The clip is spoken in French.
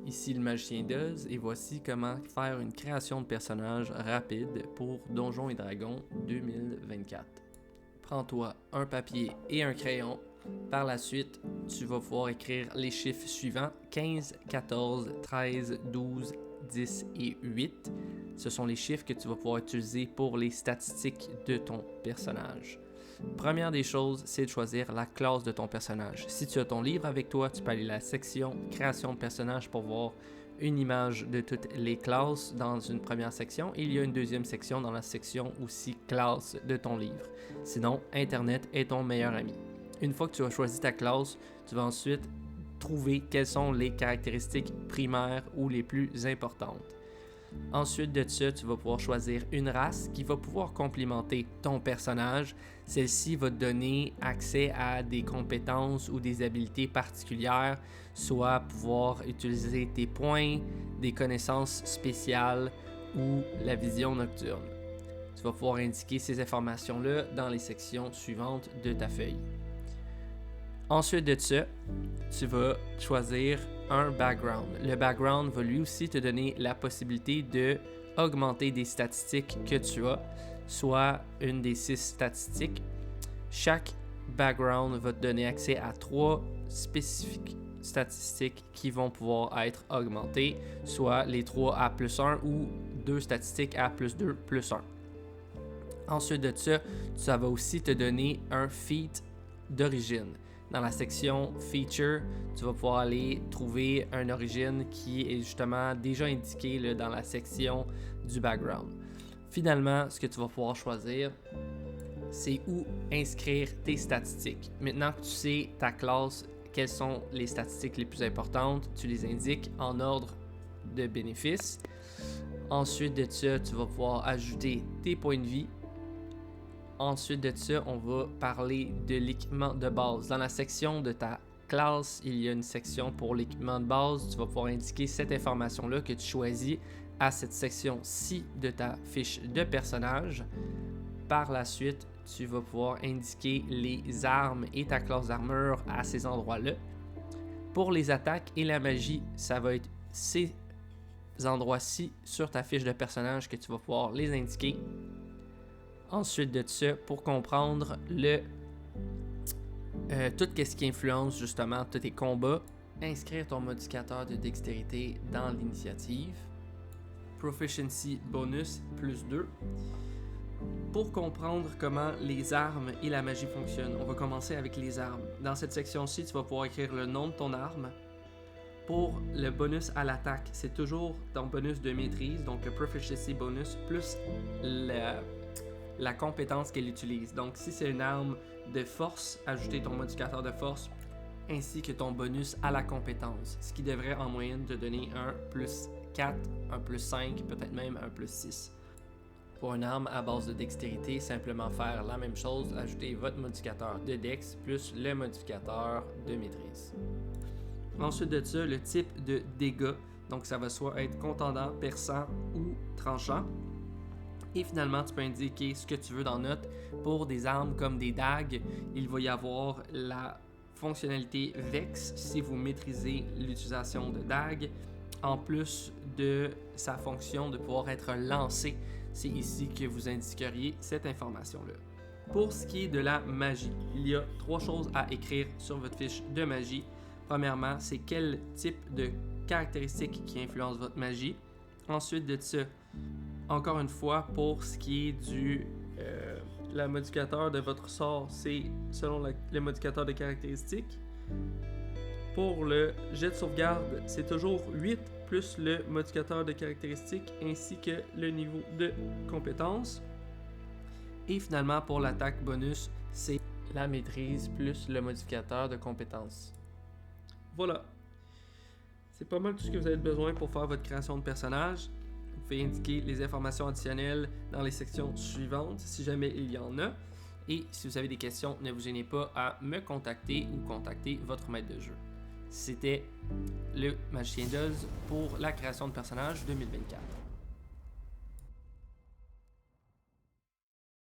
Ici le magicien d'Oz et voici comment faire une création de personnage rapide pour Donjons et Dragons 2024. Prends-toi un papier et un crayon. Par la suite, tu vas pouvoir écrire les chiffres suivants 15, 14, 13, 12, 10 et 8. Ce sont les chiffres que tu vas pouvoir utiliser pour les statistiques de ton personnage. Première des choses, c'est de choisir la classe de ton personnage. Si tu as ton livre avec toi, tu peux aller à la section création de personnage pour voir une image de toutes les classes dans une première section. Et il y a une deuxième section dans la section aussi classe de ton livre. Sinon, Internet est ton meilleur ami. Une fois que tu as choisi ta classe, tu vas ensuite trouver quelles sont les caractéristiques primaires ou les plus importantes. Ensuite de ça, tu vas pouvoir choisir une race qui va pouvoir complémenter ton personnage. Celle-ci va te donner accès à des compétences ou des habiletés particulières, soit pouvoir utiliser tes points, des connaissances spéciales ou la vision nocturne. Tu vas pouvoir indiquer ces informations-là dans les sections suivantes de ta feuille. Ensuite de ça, tu vas choisir un background. Le background va lui aussi te donner la possibilité de augmenter des statistiques que tu as, soit une des 6 statistiques. Chaque background va te donner accès à 3 spécifiques statistiques qui vont pouvoir être augmentées, soit les 3 à plus 1 ou 2 statistiques à plus 2 plus 1. Ensuite de ça, ça va aussi te donner un feat d'origine. Dans la section Feature, tu vas pouvoir aller trouver une origine qui est justement déjà indiquée là, dans la section du background. Finalement, ce que tu vas pouvoir choisir, c'est où inscrire tes statistiques. Maintenant que tu sais ta classe, quelles sont les statistiques les plus importantes, tu les indiques en ordre de bénéfice. Ensuite de ça, tu vas pouvoir ajouter tes points de vie. Ensuite de ça, on va parler de l'équipement de base. Dans la section de ta classe, il y a une section pour l'équipement de base. Tu vas pouvoir indiquer cette information-là que tu choisis à cette section-ci de ta fiche de personnage. Par la suite, tu vas pouvoir indiquer les armes et ta classe d'armure à ces endroits-là. Pour les attaques et la magie, ça va être ces endroits-ci sur ta fiche de personnage que tu vas pouvoir les indiquer. Ensuite de ça, pour comprendre tout ce qui influence justement tous tes combats, inscrire ton modificateur de dextérité dans l'initiative. Proficiency bonus plus 2. Pour comprendre comment les armes et la magie fonctionnent, on va commencer avec les armes. Dans cette section-ci, tu vas pouvoir écrire le nom de ton arme. Pour le bonus à l'attaque, c'est toujours ton bonus de maîtrise, donc le Proficiency bonus plus la compétence qu'elle utilise. Donc, si c'est une arme de force, ajoutez ton modificateur de force ainsi que ton bonus à la compétence, ce qui devrait en moyenne te donner un plus 4, un plus 5, peut-être même un plus 6. Pour une arme à base de dextérité, simplement faire la même chose, ajouter votre modificateur de dex plus le modificateur de maîtrise. Ensuite de ça, le type de dégâts, donc ça va soit être contendant, perçant ou tranchant. Et finalement, tu peux indiquer ce que tu veux dans Note. Pour des armes comme des dagues, il va y avoir la fonctionnalité Vex si vous maîtrisez l'utilisation de dagues. En plus de sa fonction de pouvoir être lancé, c'est ici que vous indiqueriez cette information-là. Pour ce qui est de la magie, il y a 3 choses à écrire sur votre fiche de magie. Premièrement, c'est quel type de caractéristiques qui influencent votre magie. Ensuite de ça, encore une fois, pour ce qui est du modificateur de votre sort, c'est selon le modificateur de caractéristiques. Pour le jet de sauvegarde, c'est toujours 8 plus le modificateur de caractéristiques ainsi que le niveau de compétence. Et finalement, pour l'attaque bonus, c'est la maîtrise plus le modificateur de compétence. Voilà. C'est pas mal tout ce que vous avez besoin pour faire votre création de personnage. Vous pouvez indiquer les informations additionnelles dans les sections suivantes si jamais il y en a. Et si vous avez des questions, ne vous gênez pas à me contacter ou contacter votre maître de jeu. C'était le Magicien d'Oz pour la création de personnage 2024.